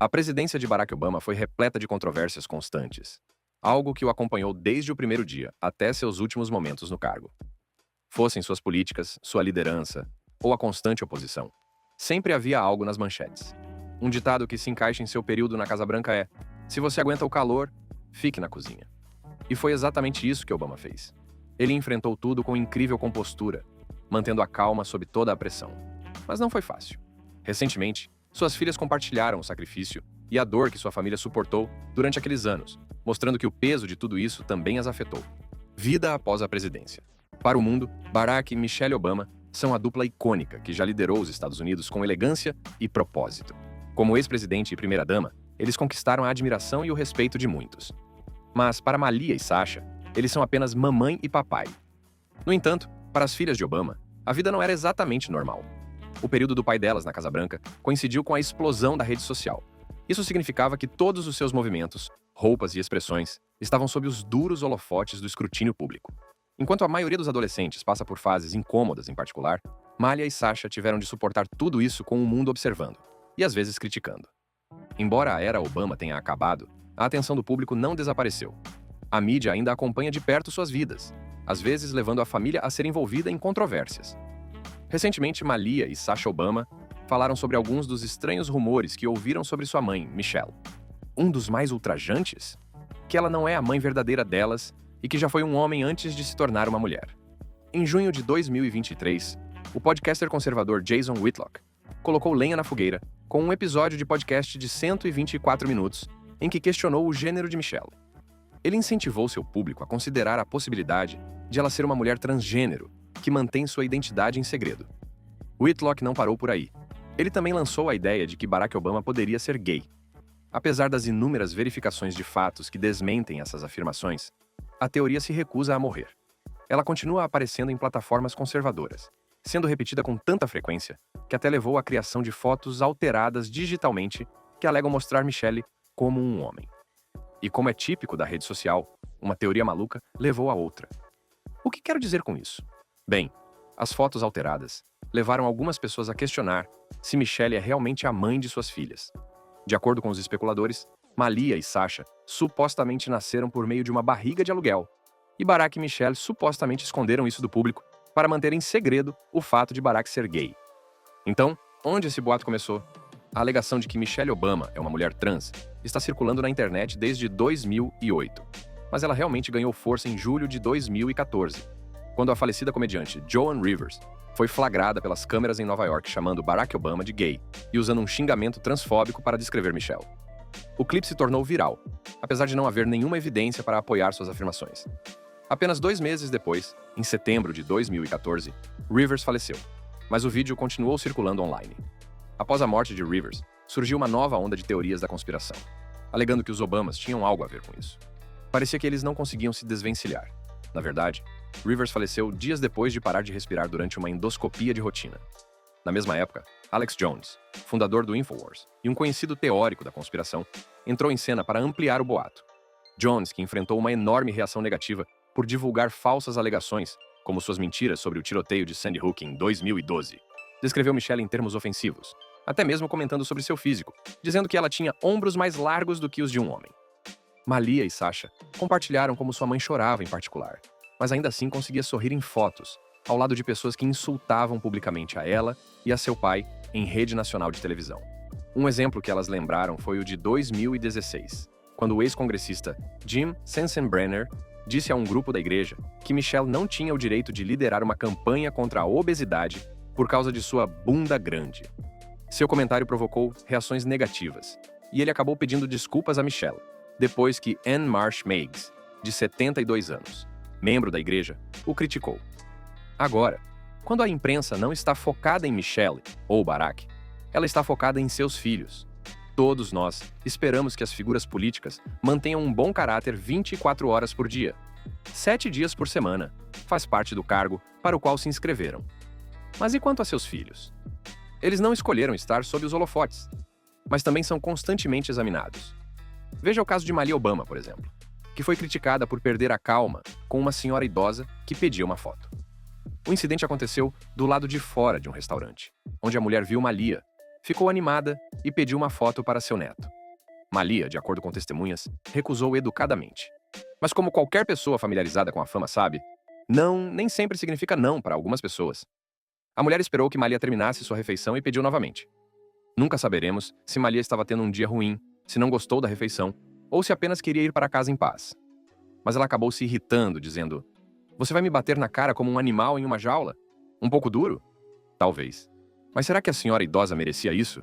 A presidência de Barack Obama foi repleta de controvérsias constantes, algo que o acompanhou desde o primeiro dia até seus últimos momentos no cargo. Fossem suas políticas, sua liderança ou a constante oposição, sempre havia algo nas manchetes. Um ditado que se encaixa em seu período na Casa Branca é: se você aguenta o calor, fique na cozinha. E foi exatamente isso que Obama fez. Ele enfrentou tudo com incrível compostura, mantendo a calma sob toda a pressão. Mas não foi fácil. Recentemente, suas filhas compartilharam o sacrifício e a dor que sua família suportou durante aqueles anos, mostrando que o peso de tudo isso também as afetou. Vida após a presidência. Para o mundo, Barack e Michelle Obama são a dupla icônica que já liderou os Estados Unidos com elegância e propósito. Como ex-presidente e primeira-dama, eles conquistaram a admiração e o respeito de muitos. Mas para Malia e Sasha, eles são apenas mamãe e papai. No entanto, para as filhas de Obama, a vida não era exatamente normal. O período do pai delas na Casa Branca coincidiu com a explosão da rede social. Isso significava que todos os seus movimentos, roupas e expressões estavam sob os duros holofotes do escrutínio público. Enquanto a maioria dos adolescentes passa por fases incômodas em particular, Malia e Sasha tiveram de suportar tudo isso com o mundo observando, e às vezes criticando. Embora a era Obama tenha acabado, a atenção do público não desapareceu. A mídia ainda acompanha de perto suas vidas, às vezes levando a família a ser envolvida em controvérsias. Recentemente, Malia e Sasha Obama falaram sobre alguns dos estranhos rumores que ouviram sobre sua mãe, Michelle. Um dos mais ultrajantes? Que ela não é a mãe verdadeira delas e que já foi um homem antes de se tornar uma mulher. Em junho de 2023, o podcaster conservador Jason Whitlock colocou lenha na fogueira com um episódio de podcast de 124 minutos em que questionou o gênero de Michelle. Ele incentivou seu público a considerar a possibilidade de ela ser uma mulher transgênero que mantém sua identidade em segredo. Whitlock não parou por aí. Ele também lançou a ideia de que Barack Obama poderia ser gay. Apesar das inúmeras verificações de fatos que desmentem essas afirmações, a teoria se recusa a morrer. Ela continua aparecendo em plataformas conservadoras, sendo repetida com tanta frequência que até levou à criação de fotos alteradas digitalmente que alegam mostrar Michelle como um homem. E como é típico da rede social, uma teoria maluca levou a outra. O que quero dizer com isso? Bem, as fotos alteradas levaram algumas pessoas a questionar se Michelle é realmente a mãe de suas filhas. De acordo com os especuladores, Malia e Sasha supostamente nasceram por meio de uma barriga de aluguel, e Barack e Michelle supostamente esconderam isso do público para manter em segredo o fato de Barack ser gay. Então, onde esse boato começou? A alegação de que Michelle Obama é uma mulher trans está circulando na internet desde 2008, mas ela realmente ganhou força em julho de 2014, quando a falecida comediante Joan Rivers foi flagrada pelas câmeras em Nova York chamando Barack Obama de gay e usando um xingamento transfóbico para descrever Michelle. O clipe se tornou viral, apesar de não haver nenhuma evidência para apoiar suas afirmações. Apenas 2 meses depois, em setembro de 2014, Rivers faleceu, mas o vídeo continuou circulando online. Após a morte de Rivers, surgiu uma nova onda de teorias da conspiração, alegando que os Obamas tinham algo a ver com isso. Parecia que eles não conseguiam se desvencilhar. Na verdade, Rivers faleceu dias depois de parar de respirar durante uma endoscopia de rotina. Na mesma época, Alex Jones, fundador do InfoWars e um conhecido teórico da conspiração, entrou em cena para ampliar o boato. Jones, que enfrentou uma enorme reação negativa por divulgar falsas alegações, como suas mentiras sobre o tiroteio de Sandy Hook em 2012, descreveu Michelle em termos ofensivos, até mesmo comentando sobre seu físico, dizendo que ela tinha ombros mais largos do que os de um homem. Malia e Sasha compartilharam como sua mãe chorava em particular, mas ainda assim conseguia sorrir em fotos, ao lado de pessoas que insultavam publicamente a ela e a seu pai em rede nacional de televisão. Um exemplo que elas lembraram foi o de 2016, quando o ex-congressista Jim Sensenbrenner disse a um grupo da igreja que Michelle não tinha o direito de liderar uma campanha contra a obesidade por causa de sua bunda grande. Seu comentário provocou reações negativas, e ele acabou pedindo desculpas a Michelle, depois que Ann Marsh Meigs, de 72 anos, membro da igreja, o criticou. Agora, quando a imprensa não está focada em Michelle ou Barack, ela está focada em seus filhos. Todos nós esperamos que as figuras políticas mantenham um bom caráter 24 horas por dia, 7 dias por semana. Faz parte do cargo para o qual se inscreveram. Mas e quanto a seus filhos? Eles não escolheram estar sob os holofotes, mas também são constantemente examinados. Veja o caso de Malia Obama, por exemplo, que foi criticada por perder a calma com uma senhora idosa que pedia uma foto. O incidente aconteceu do lado de fora de um restaurante, onde a mulher viu Malia, ficou animada e pediu uma foto para seu neto. Malia, de acordo com testemunhas, recusou educadamente. Mas como qualquer pessoa familiarizada com a fama sabe, não nem sempre significa não para algumas pessoas. A mulher esperou que Malia terminasse sua refeição e pediu novamente. Nunca saberemos se Malia estava tendo um dia ruim, se não gostou da refeição, ou se apenas queria ir para casa em paz. Mas ela acabou se irritando, dizendo: "Você vai me bater na cara como um animal em uma jaula? Um pouco duro? Talvez. Mas será que a senhora idosa merecia isso?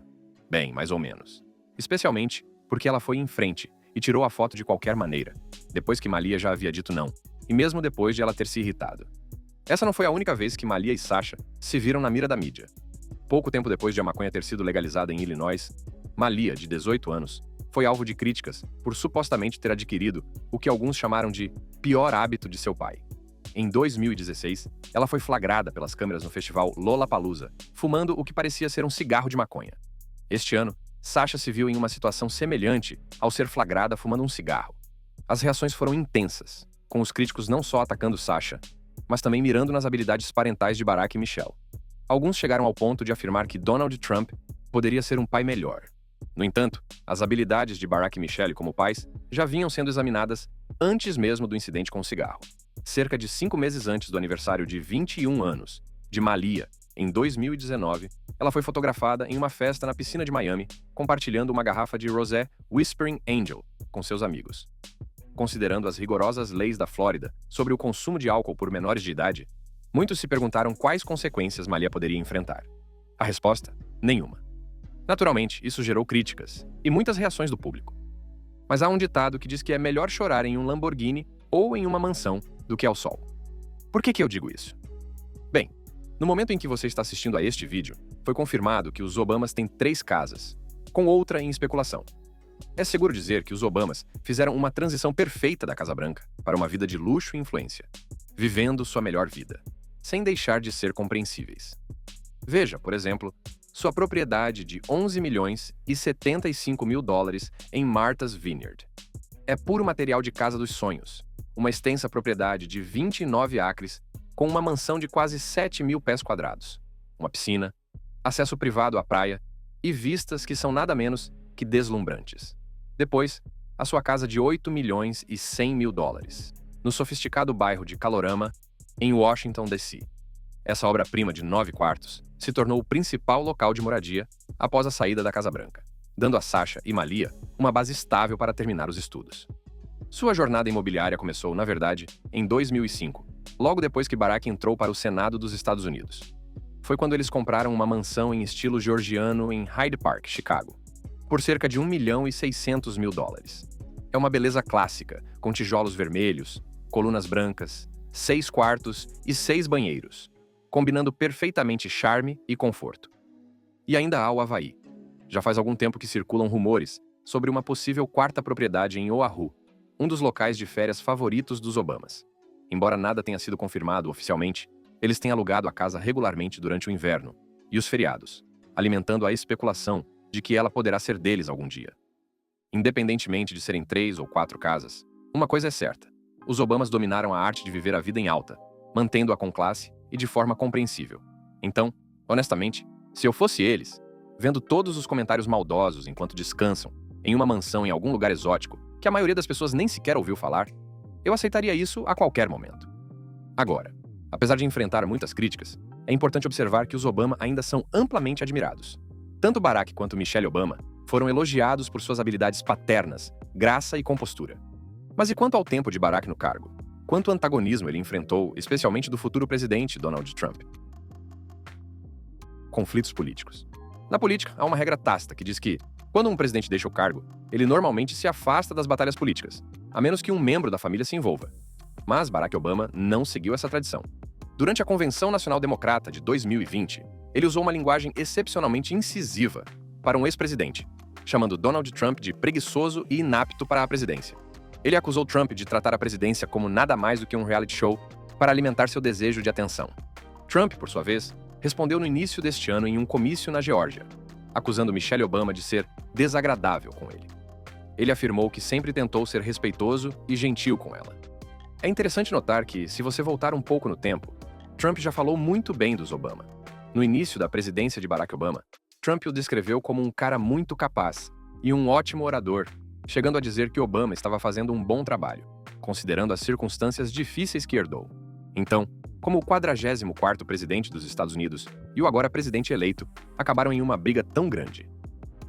Bem, mais ou menos. Especialmente porque ela foi em frente e tirou a foto de qualquer maneira, depois que Malia já havia dito não, e mesmo depois de ela ter se irritado. Essa não foi a única vez que Malia e Sasha se viram na mira da mídia. Pouco tempo depois de a maconha ter sido legalizada em Illinois, Malia, de 18 anos, foi alvo de críticas por supostamente ter adquirido o que alguns chamaram de pior hábito de seu pai. Em 2016, ela foi flagrada pelas câmeras no festival Lollapalooza, fumando o que parecia ser um cigarro de maconha. Este ano, Sasha se viu em uma situação semelhante ao ser flagrada fumando um cigarro. As reações foram intensas, com os críticos não só atacando Sasha, mas também mirando nas habilidades parentais de Barack e Michelle. Alguns chegaram ao ponto de afirmar que Donald Trump poderia ser um pai melhor. No entanto, as habilidades de Barack e Michelle como pais já vinham sendo examinadas antes mesmo do incidente com o cigarro. Cerca de 5 meses antes do aniversário de 21 anos de Malia, em 2019, ela foi fotografada em uma festa na piscina de Miami, compartilhando uma garrafa de rosé Whispering Angel com seus amigos. Considerando as rigorosas leis da Flórida sobre o consumo de álcool por menores de idade, muitos se perguntaram quais consequências Malia poderia enfrentar. A resposta? Nenhuma. Naturalmente, isso gerou críticas e muitas reações do público. Mas há um ditado que diz que é melhor chorar em um Lamborghini ou em uma mansão do que ao sol. Por que eu digo isso? Bem, no momento em que você está assistindo a este vídeo, foi confirmado que os Obamas têm 3 casas, com outra em especulação. É seguro dizer que os Obamas fizeram uma transição perfeita da Casa Branca para uma vida de luxo e influência, vivendo sua melhor vida, sem deixar de ser compreensíveis. Veja, por exemplo, sua propriedade de 11 milhões e 75 mil dólares em Martha's Vineyard. É puro material de casa dos sonhos, uma extensa propriedade de 29 acres com uma mansão de quase 7 mil pés quadrados, uma piscina, acesso privado à praia e vistas que são nada menos que deslumbrantes. Depois, a sua casa de 8 milhões e 100 mil dólares, no sofisticado bairro de Kalorama, em Washington, D.C. Essa obra-prima de 9 quartos se tornou o principal local de moradia após a saída da Casa Branca, dando a Sasha e Malia uma base estável para terminar os estudos. Sua jornada imobiliária começou, na verdade, em 2005, logo depois que Barack entrou para o Senado dos Estados Unidos. Foi quando eles compraram uma mansão em estilo georgiano em Hyde Park, Chicago, por cerca de 1 milhão e 600 mil dólares. É uma beleza clássica, com tijolos vermelhos, colunas brancas, 6 quartos e 6 banheiros, combinando perfeitamente charme e conforto. E ainda há o Havaí. Já faz algum tempo que circulam rumores sobre uma possível 4ª propriedade em Oahu, um dos locais de férias favoritos dos Obamas. Embora nada tenha sido confirmado oficialmente, eles têm alugado a casa regularmente durante o inverno e os feriados, alimentando a especulação de que ela poderá ser deles algum dia. Independentemente de serem 3 ou 4 casas, uma coisa é certa: os Obamas dominaram a arte de viver a vida em alta, mantendo-a com classe e de forma compreensível. Então, honestamente, se eu fosse eles, vendo todos os comentários maldosos enquanto descansam em uma mansão em algum lugar exótico que a maioria das pessoas nem sequer ouviu falar, eu aceitaria isso a qualquer momento. Agora, apesar de enfrentar muitas críticas, é importante observar que os Obama ainda são amplamente admirados. Tanto Barack quanto Michelle Obama foram elogiados por suas habilidades paternas, graça e compostura. Mas e quanto ao tempo de Barack no cargo? Quanto antagonismo ele enfrentou, especialmente do futuro presidente Donald Trump? Conflitos políticos. Na política, há uma regra tácita que diz que, quando um presidente deixa o cargo, ele normalmente se afasta das batalhas políticas, a menos que um membro da família se envolva. Mas Barack Obama não seguiu essa tradição. Durante a Convenção Nacional Democrata de 2020, ele usou uma linguagem excepcionalmente incisiva para um ex-presidente, chamando Donald Trump de preguiçoso e inapto para a presidência. Ele acusou Trump de tratar a presidência como nada mais do que um reality show para alimentar seu desejo de atenção. Trump, por sua vez, respondeu no início deste ano em um comício na Geórgia, acusando Michelle Obama de ser desagradável com ele. Ele afirmou que sempre tentou ser respeitoso e gentil com ela. É interessante notar que, se você voltar um pouco no tempo, Trump já falou muito bem dos Obama. No início da presidência de Barack Obama, Trump o descreveu como um cara muito capaz e um ótimo orador, chegando a dizer que Obama estava fazendo um bom trabalho, considerando as circunstâncias difíceis que herdou. Então, como o 44º presidente dos Estados Unidos e o agora presidente eleito acabaram em uma briga tão grande.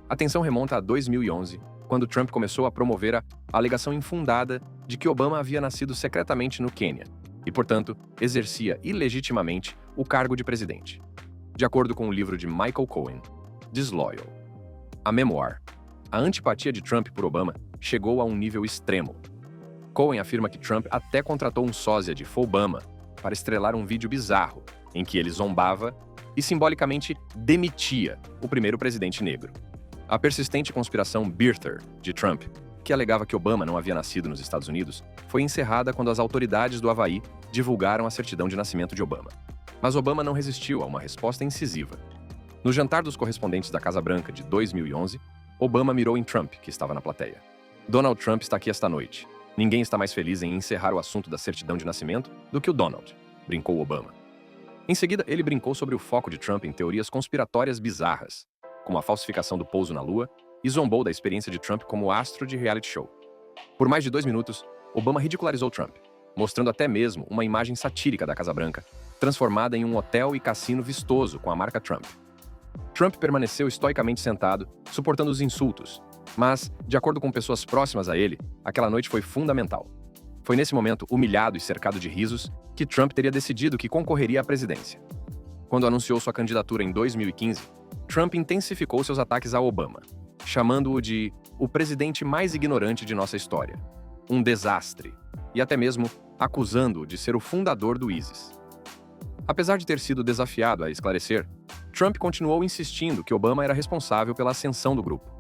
A tensão remonta a 2011, quando Trump começou a promover a alegação infundada de que Obama havia nascido secretamente no Quênia e, portanto, exercia ilegitimamente o cargo de presidente. De acordo com o livro de Michael Cohen, Disloyal, a memoir, a antipatia de Trump por Obama chegou a um nível extremo. Cohen afirma que Trump até contratou um sósia de Obama para estrelar um vídeo bizarro em que ele zombava e simbolicamente demitia o primeiro presidente negro. A persistente conspiração Birther de Trump, que alegava que Obama não havia nascido nos Estados Unidos, foi encerrada quando as autoridades do Havaí divulgaram a certidão de nascimento de Obama. Mas Obama não resistiu a uma resposta incisiva. No jantar dos correspondentes da Casa Branca de 2011, Obama mirou em Trump, que estava na plateia. Donald Trump está aqui esta noite. Ninguém está mais feliz em encerrar o assunto da certidão de nascimento do que o Donald, brincou Obama. Em seguida, ele brincou sobre o foco de Trump em teorias conspiratórias bizarras, como a falsificação do pouso na Lua, e zombou da experiência de Trump como astro de reality show. Por mais de 2 minutos, Obama ridicularizou Trump, mostrando até mesmo uma imagem satírica da Casa Branca, transformada em um hotel e cassino vistoso com a marca Trump. Trump permaneceu estoicamente sentado, suportando os insultos, mas, de acordo com pessoas próximas a ele, aquela noite foi fundamental. Foi nesse momento, humilhado e cercado de risos, que Trump teria decidido que concorreria à presidência. Quando anunciou sua candidatura em 2015, Trump intensificou seus ataques a Obama, chamando-o de o presidente mais ignorante de nossa história, um desastre, e até mesmo acusando-o de ser o fundador do ISIS. Apesar de ter sido desafiado a esclarecer, Trump continuou insistindo que Obama era responsável pela ascensão do grupo.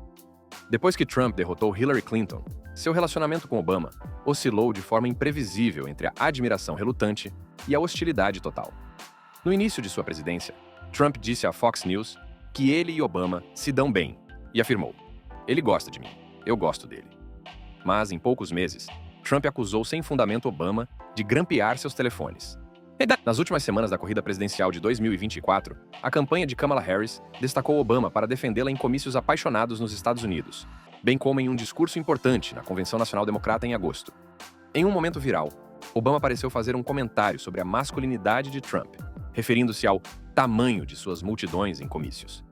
Depois que Trump derrotou Hillary Clinton, seu relacionamento com Obama oscilou de forma imprevisível entre a admiração relutante e a hostilidade total. No início de sua presidência, Trump disse à Fox News que ele e Obama se dão bem e afirmou: "Ele gosta de mim, eu gosto dele." Mas, em poucos meses, Trump acusou sem fundamento Obama de grampear seus telefones. Nas últimas semanas da corrida presidencial de 2024, a campanha de Kamala Harris destacou Obama para defendê-la em comícios apaixonados nos Estados Unidos, bem como em um discurso importante na Convenção Nacional Democrata em agosto. Em um momento viral, Obama pareceu fazer um comentário sobre a masculinidade de Trump, referindo-se ao tamanho de suas multidões em comícios,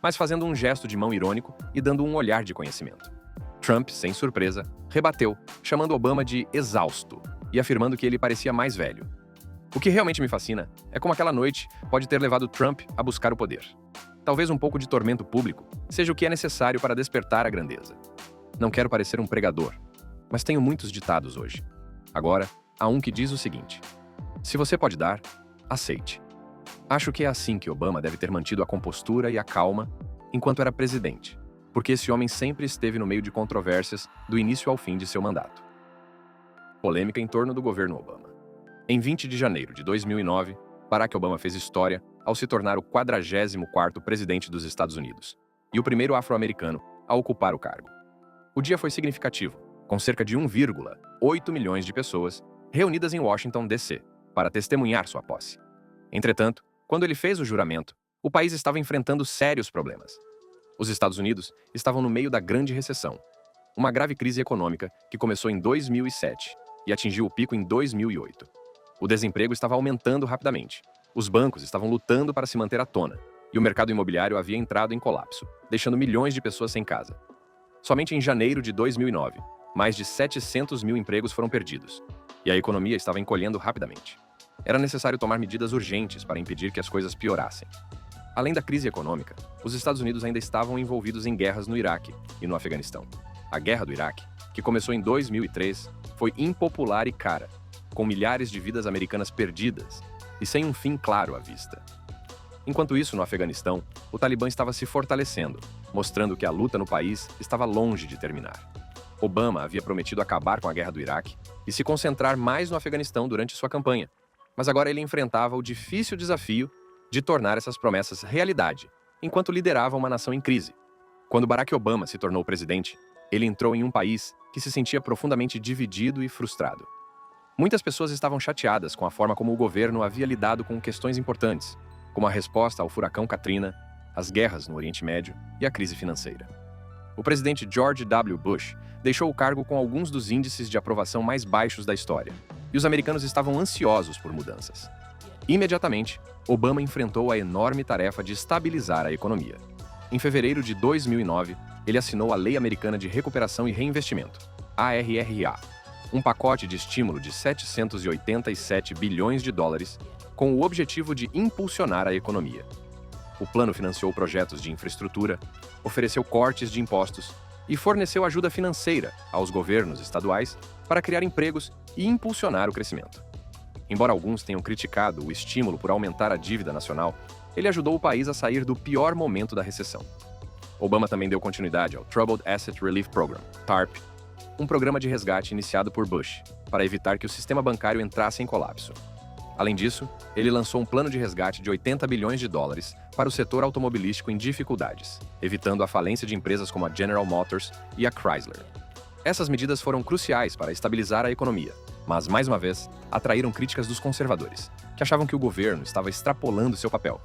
mas fazendo um gesto de mão irônico e dando um olhar de conhecimento. Trump, sem surpresa, rebateu, chamando Obama de exausto e afirmando que ele parecia mais velho. O que realmente me fascina é como aquela noite pode ter levado Trump a buscar o poder. Talvez um pouco de tormento público seja o que é necessário para despertar a grandeza. Não quero parecer um pregador, mas tenho muitos ditados hoje. Agora, há um que diz o seguinte: se você pode dar, aceite. Acho que é assim que Obama deve ter mantido a compostura e a calma enquanto era presidente, porque esse homem sempre esteve no meio de controvérsias do início ao fim de seu mandato. Polêmica em torno do governo Obama. Em 20 de janeiro de 2009, Barack Obama fez história ao se tornar o 44º presidente dos Estados Unidos e o primeiro afro-americano a ocupar o cargo. O dia foi significativo, com cerca de 1,8 milhões de pessoas reunidas em Washington, D.C., para testemunhar sua posse. Entretanto, quando ele fez o juramento, o país estava enfrentando sérios problemas. Os Estados Unidos estavam no meio da Grande Recessão, uma grave crise econômica que começou em 2007 e atingiu o pico em 2008. O desemprego estava aumentando rapidamente. Os bancos estavam lutando para se manter à tona, e o mercado imobiliário havia entrado em colapso, deixando milhões de pessoas sem casa. Somente em janeiro de 2009, mais de 700 mil empregos foram perdidos, e a economia estava encolhendo rapidamente. Era necessário tomar medidas urgentes para impedir que as coisas piorassem. Além da crise econômica, os Estados Unidos ainda estavam envolvidos em guerras no Iraque e no Afeganistão. A Guerra do Iraque, que começou em 2003, foi impopular e cara, com milhares de vidas americanas perdidas e sem um fim claro à vista. Enquanto isso, no Afeganistão, o Talibã estava se fortalecendo, mostrando que a luta no país estava longe de terminar. Obama havia prometido acabar com a guerra do Iraque e se concentrar mais no Afeganistão durante sua campanha, mas agora ele enfrentava o difícil desafio de tornar essas promessas realidade, enquanto liderava uma nação em crise. Quando Barack Obama se tornou presidente, ele entrou em um país que se sentia profundamente dividido e frustrado. Muitas pessoas estavam chateadas com a forma como o governo havia lidado com questões importantes, como a resposta ao furacão Katrina as guerras no Oriente Médio e a crise financeira. O presidente George W. Bush deixou o cargo com alguns dos índices de aprovação mais baixos da história, e os americanos estavam ansiosos por mudanças. Imediatamente, Obama enfrentou a enorme tarefa de estabilizar a economia. Em fevereiro de 2009, ele assinou a Lei Americana de Recuperação e Reinvestimento, ARRA, um pacote de estímulo de 787 bilhões de dólares, com o objetivo de impulsionar a economia. O plano financiou projetos de infraestrutura, ofereceu cortes de impostos e forneceu ajuda financeira aos governos estaduais para criar empregos e impulsionar o crescimento. Embora alguns tenham criticado o estímulo por aumentar a dívida nacional, ele ajudou o país a sair do pior momento da recessão. Obama também deu continuidade ao Troubled Asset Relief Program, TARP, um programa de resgate iniciado por Bush, para evitar que o sistema bancário entrasse em colapso. Além disso, ele lançou um plano de resgate de 80 bilhões de dólares para o setor automobilístico em dificuldades, evitando a falência de empresas como a General Motors e a Chrysler. Essas medidas foram cruciais para estabilizar a economia, mas, mais uma vez, atraíram críticas dos conservadores, que achavam que o governo estava extrapolando seu papel.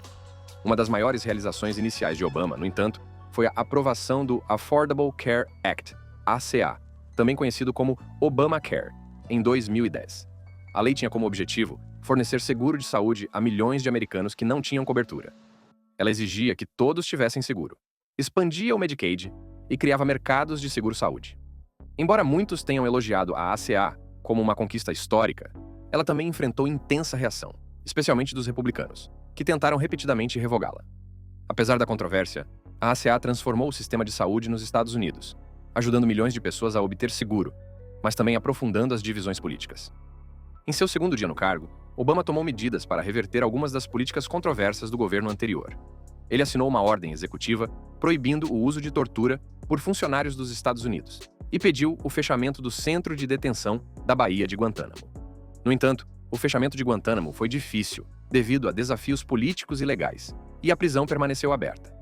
Uma das maiores realizações iniciais de Obama, no entanto, foi a aprovação do Affordable Care Act, ACA, também conhecido como Obamacare, em 2010. A lei tinha como objetivo fornecer seguro de saúde a milhões de americanos que não tinham cobertura. Ela exigia que todos tivessem seguro, expandia o Medicaid e criava mercados de seguro-saúde. Embora muitos tenham elogiado a ACA como uma conquista histórica, ela também enfrentou intensa reação, especialmente dos republicanos, que tentaram repetidamente revogá-la. Apesar da controvérsia, a ACA transformou o sistema de saúde nos Estados Unidos, ajudando milhões de pessoas a obter seguro, mas também aprofundando as divisões políticas. Em seu segundo dia no cargo, Obama tomou medidas para reverter algumas das políticas controversas do governo anterior. Ele assinou uma ordem executiva proibindo o uso de tortura por funcionários dos Estados Unidos e pediu o fechamento do centro de detenção da Baía de Guantánamo. No entanto, o fechamento de Guantánamo foi difícil devido a desafios políticos e legais, e a prisão permaneceu aberta.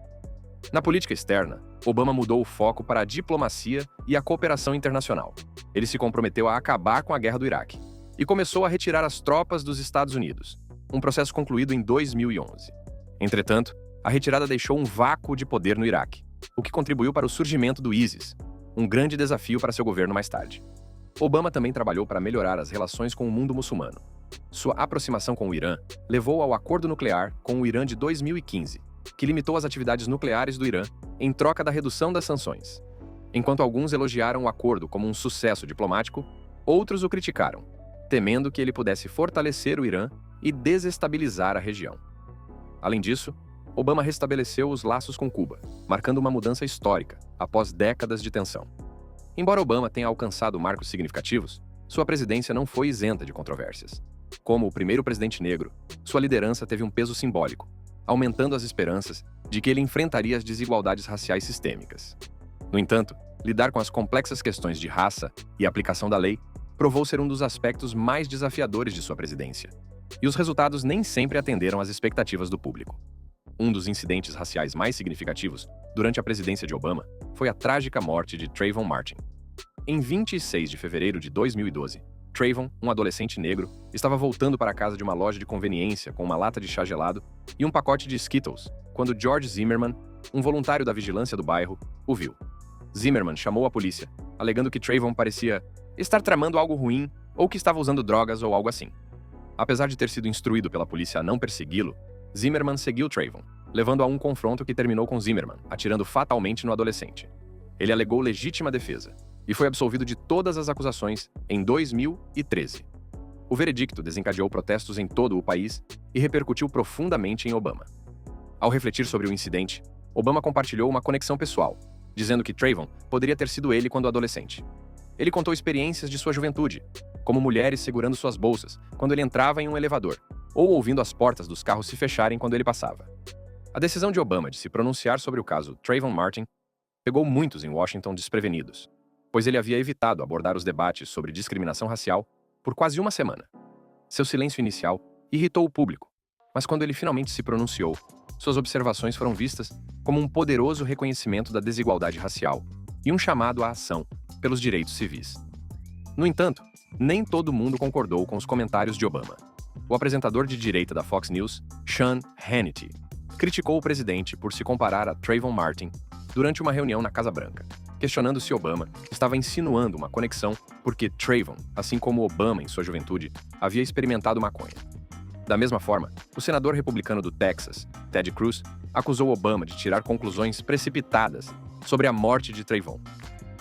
Na política externa, Obama mudou o foco para a diplomacia e a cooperação internacional. Ele se comprometeu a acabar com a guerra do Iraque e começou a retirar as tropas dos Estados Unidos, um processo concluído em 2011. Entretanto, a retirada deixou um vácuo de poder no Iraque, o que contribuiu para o surgimento do ISIS, um grande desafio para seu governo mais tarde. Obama também trabalhou para melhorar as relações com o mundo muçulmano. Sua aproximação com o Irã levou ao acordo nuclear com o Irã de 2015, que limitou as atividades nucleares do Irã em troca da redução das sanções. Enquanto alguns elogiaram o acordo como um sucesso diplomático, outros o criticaram, temendo que ele pudesse fortalecer o Irã e desestabilizar a região. Além disso, Obama restabeleceu os laços com Cuba, marcando uma mudança histórica após décadas de tensão. Embora Obama tenha alcançado marcos significativos, sua presidência não foi isenta de controvérsias. Como o primeiro presidente negro, sua liderança teve um peso simbólico, aumentando as esperanças de que ele enfrentaria as desigualdades raciais sistêmicas. No entanto, lidar com as complexas questões de raça e aplicação da lei provou ser um dos aspectos mais desafiadores de sua presidência, e os resultados nem sempre atenderam às expectativas do público. Um dos incidentes raciais mais significativos durante a presidência de Obama foi a trágica morte de Trayvon Martin. Em 26 de fevereiro de 2012, Trayvon, um adolescente negro, estava voltando para casa de uma loja de conveniência com uma lata de chá gelado e um pacote de Skittles, quando George Zimmerman, um voluntário da vigilância do bairro, o viu. Zimmerman chamou a polícia, alegando que Trayvon parecia estar tramando algo ruim ou que estava usando drogas ou algo assim. Apesar de ter sido instruído pela polícia a não persegui-lo, Zimmerman seguiu Trayvon, levando a um confronto que terminou com Zimmerman atirando fatalmente no adolescente. Ele alegou legítima defesa e foi absolvido de todas as acusações em 2013. O veredicto desencadeou protestos em todo o país e repercutiu profundamente em Obama. Ao refletir sobre o incidente, Obama compartilhou uma conexão pessoal, dizendo que Trayvon poderia ter sido ele quando adolescente. Ele contou experiências de sua juventude, como mulheres segurando suas bolsas quando ele entrava em um elevador, ou ouvindo as portas dos carros se fecharem quando ele passava. A decisão de Obama de se pronunciar sobre o caso Trayvon Martin pegou muitos em Washington desprevenidos, pois ele havia evitado abordar os debates sobre discriminação racial por quase uma semana. Seu silêncio inicial irritou o público, mas quando ele finalmente se pronunciou, suas observações foram vistas como um poderoso reconhecimento da desigualdade racial e um chamado à ação pelos direitos civis. No entanto, nem todo mundo concordou com os comentários de Obama. O apresentador de direita da Fox News, Sean Hannity, criticou o presidente por se comparar a Trayvon Martin durante uma reunião na Casa Branca, questionando se Obama estava insinuando uma conexão porque Trayvon, assim como Obama em sua juventude, havia experimentado maconha. Da mesma forma, o senador republicano do Texas, Ted Cruz, acusou Obama de tirar conclusões precipitadas sobre a morte de Trayvon.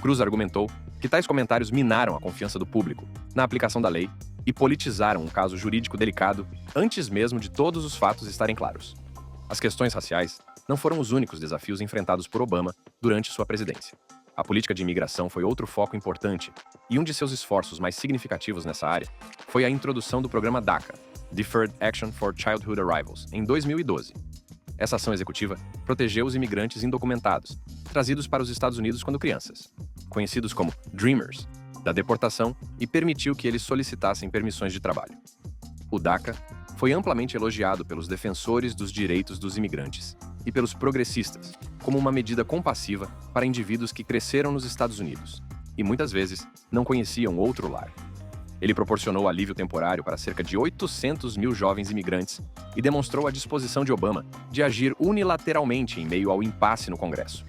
Cruz argumentou que tais comentários minaram a confiança do público na aplicação da lei e politizaram um caso jurídico delicado antes mesmo de todos os fatos estarem claros. As questões raciais não foram os únicos desafios enfrentados por Obama durante sua presidência. A política de imigração foi outro foco importante, e um de seus esforços mais significativos nessa área foi a introdução do programa DACA, Deferred Action for Childhood Arrivals, em 2012. Essa ação executiva protegeu os imigrantes indocumentados, trazidos para os Estados Unidos quando crianças, conhecidos como Dreamers, da deportação, e permitiu que eles solicitassem permissões de trabalho. O DACA foi amplamente elogiado pelos defensores dos direitos dos imigrantes e pelos progressistas como uma medida compassiva para indivíduos que cresceram nos Estados Unidos e muitas vezes não conheciam outro lar. Ele proporcionou alívio temporário para cerca de 800 mil jovens imigrantes e demonstrou a disposição de Obama de agir unilateralmente em meio ao impasse no Congresso.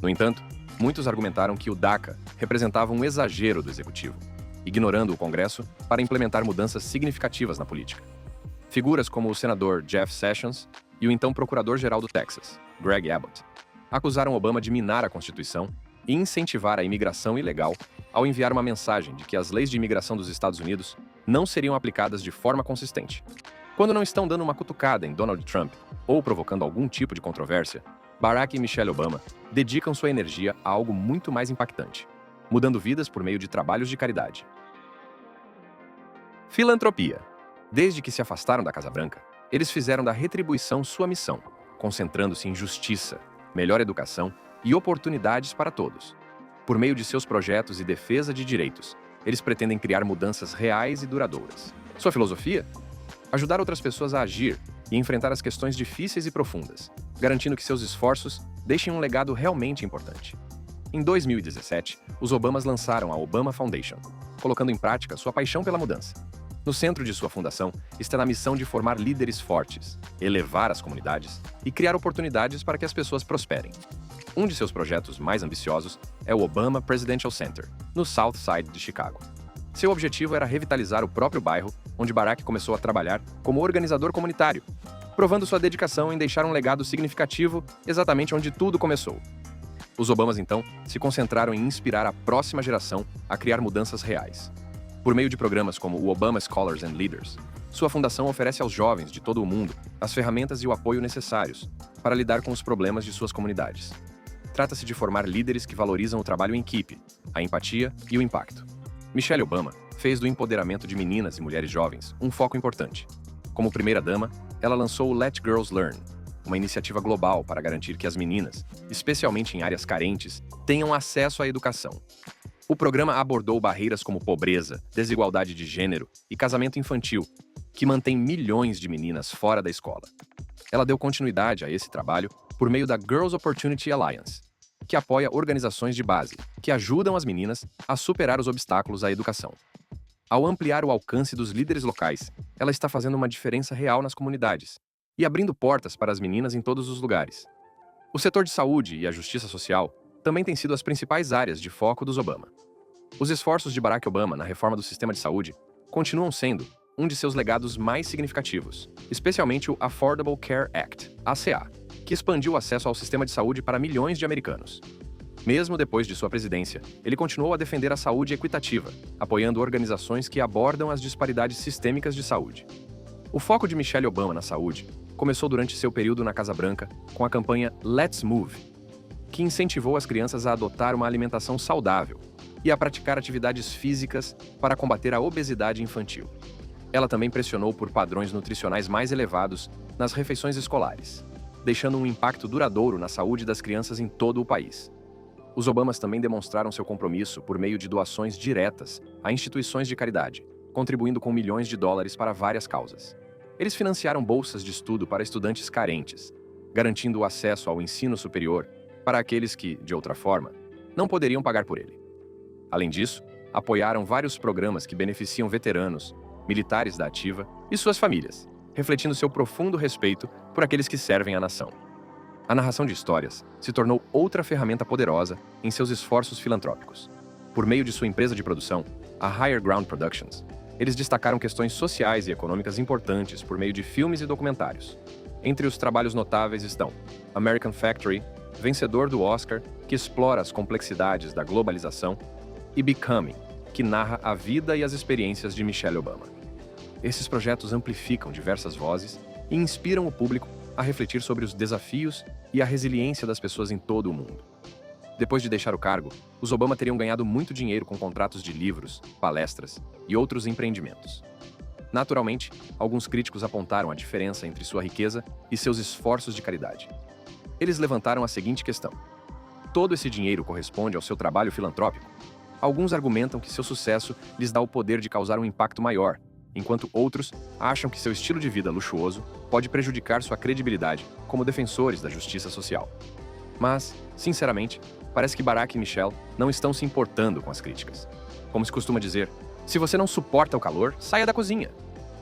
No entanto, muitos argumentaram que o DACA representava um exagero do executivo, ignorando o Congresso para implementar mudanças significativas na política. Figuras como o senador Jeff Sessions e o então procurador-geral do Texas, Greg Abbott, acusaram Obama de minar a Constituição e incentivar a imigração ilegal ao enviar uma mensagem de que as leis de imigração dos Estados Unidos não seriam aplicadas de forma consistente. Quando não estão dando uma cutucada em Donald Trump ou provocando algum tipo de controvérsia, Barack e Michelle Obama dedicam sua energia a algo muito mais impactante, mudando vidas por meio de trabalhos de caridade. Filantropia. Desde que se afastaram da Casa Branca, eles fizeram da retribuição sua missão, concentrando-se em justiça, melhor educação e oportunidades para todos. Por meio de seus projetos e defesa de direitos, eles pretendem criar mudanças reais e duradouras. Sua filosofia? Ajudar outras pessoas a agir e enfrentar as questões difíceis e profundas, garantindo que seus esforços deixem um legado realmente importante. Em 2017, os Obamas lançaram a Obama Foundation, colocando em prática sua paixão pela mudança. No centro de sua fundação está a missão de formar líderes fortes, elevar as comunidades e criar oportunidades para que as pessoas prosperem. Um de seus projetos mais ambiciosos é o Obama Presidential Center, no South Side de Chicago. Seu objetivo era revitalizar o próprio bairro, onde Barack começou a trabalhar como organizador comunitário, provando sua dedicação em deixar um legado significativo exatamente onde tudo começou. Os Obamas, então, se concentraram em inspirar a próxima geração a criar mudanças reais. Por meio de programas como o Obama Scholars and Leaders, sua fundação oferece aos jovens de todo o mundo as ferramentas e o apoio necessários para lidar com os problemas de suas comunidades. Trata-se de formar líderes que valorizam o trabalho em equipe, a empatia e o impacto. Michelle Obama fez do empoderamento de meninas e mulheres jovens um foco importante. Como primeira-dama, ela lançou o Let Girls Learn, uma iniciativa global para garantir que as meninas, especialmente em áreas carentes, tenham acesso à educação. O programa abordou barreiras como pobreza, desigualdade de gênero e casamento infantil, que mantém milhões de meninas fora da escola. Ela deu continuidade a esse trabalho por meio da Girls Opportunity Alliance, que apoia organizações de base que ajudam as meninas a superar os obstáculos à educação. Ao ampliar o alcance dos líderes locais, ela está fazendo uma diferença real nas comunidades e abrindo portas para as meninas em todos os lugares. O setor de saúde e a justiça social também têm sido as principais áreas de foco dos Obama. Os esforços de Barack Obama na reforma do sistema de saúde continuam sendo um de seus legados mais significativos, especialmente o Affordable Care Act, ACA, que expandiu o acesso ao sistema de saúde para milhões de americanos. Mesmo depois de sua presidência, ele continuou a defender a saúde equitativa, apoiando organizações que abordam as disparidades sistêmicas de saúde. O foco de Michelle Obama na saúde começou durante seu período na Casa Branca com a campanha Let's Move, que incentivou as crianças a adotar uma alimentação saudável e a praticar atividades físicas para combater a obesidade infantil. Ela também pressionou por padrões nutricionais mais elevados nas refeições escolares, deixando um impacto duradouro na saúde das crianças em todo o país. Os Obamas também demonstraram seu compromisso por meio de doações diretas a instituições de caridade, contribuindo com milhões de dólares para várias causas. Eles financiaram bolsas de estudo para estudantes carentes, garantindo o acesso ao ensino superior para aqueles que, de outra forma, não poderiam pagar por ele. Além disso, apoiaram vários programas que beneficiam veteranos, militares da ativa e suas famílias, refletindo seu profundo respeito por aqueles que servem à nação. A narração de histórias se tornou outra ferramenta poderosa em seus esforços filantrópicos. Por meio de sua empresa de produção, a Higher Ground Productions, eles destacaram questões sociais e econômicas importantes por meio de filmes e documentários. Entre os trabalhos notáveis estão American Factory, vencedor do Oscar, que explora as complexidades da globalização, e Becoming, que narra a vida e as experiências de Michelle Obama. Esses projetos amplificam diversas vozes e inspiram o público a refletir sobre os desafios e a resiliência das pessoas em todo o mundo. Depois de deixar o cargo, os Obama teriam ganhado muito dinheiro com contratos de livros, palestras e outros empreendimentos. Naturalmente, alguns críticos apontaram a diferença entre sua riqueza e seus esforços de caridade. Eles levantaram a seguinte questão: todo esse dinheiro corresponde ao seu trabalho filantrópico? Alguns argumentam que seu sucesso lhes dá o poder de causar um impacto maior, enquanto outros acham que seu estilo de vida luxuoso pode prejudicar sua credibilidade como defensores da justiça social. Mas, sinceramente, parece que Barack e Michelle não estão se importando com as críticas. Como se costuma dizer, se você não suporta o calor, saia da cozinha.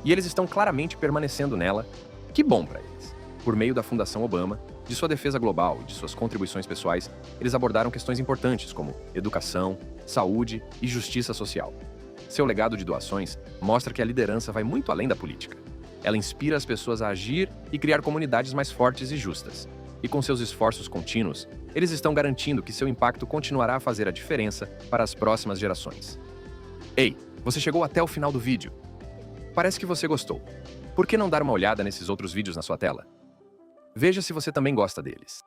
E eles estão claramente permanecendo nela. Que bom para eles. Por meio da Fundação Obama, de sua defesa global e de suas contribuições pessoais, eles abordaram questões importantes como educação, saúde e justiça social. Seu legado de doações mostra que a liderança vai muito além da política. Ela inspira as pessoas a agir e criar comunidades mais fortes e justas. E com seus esforços contínuos, eles estão garantindo que seu impacto continuará a fazer a diferença para as próximas gerações. Ei, você chegou até o final do vídeo. Parece que você gostou. Por que não dar uma olhada nesses outros vídeos na sua tela? Veja se você também gosta deles.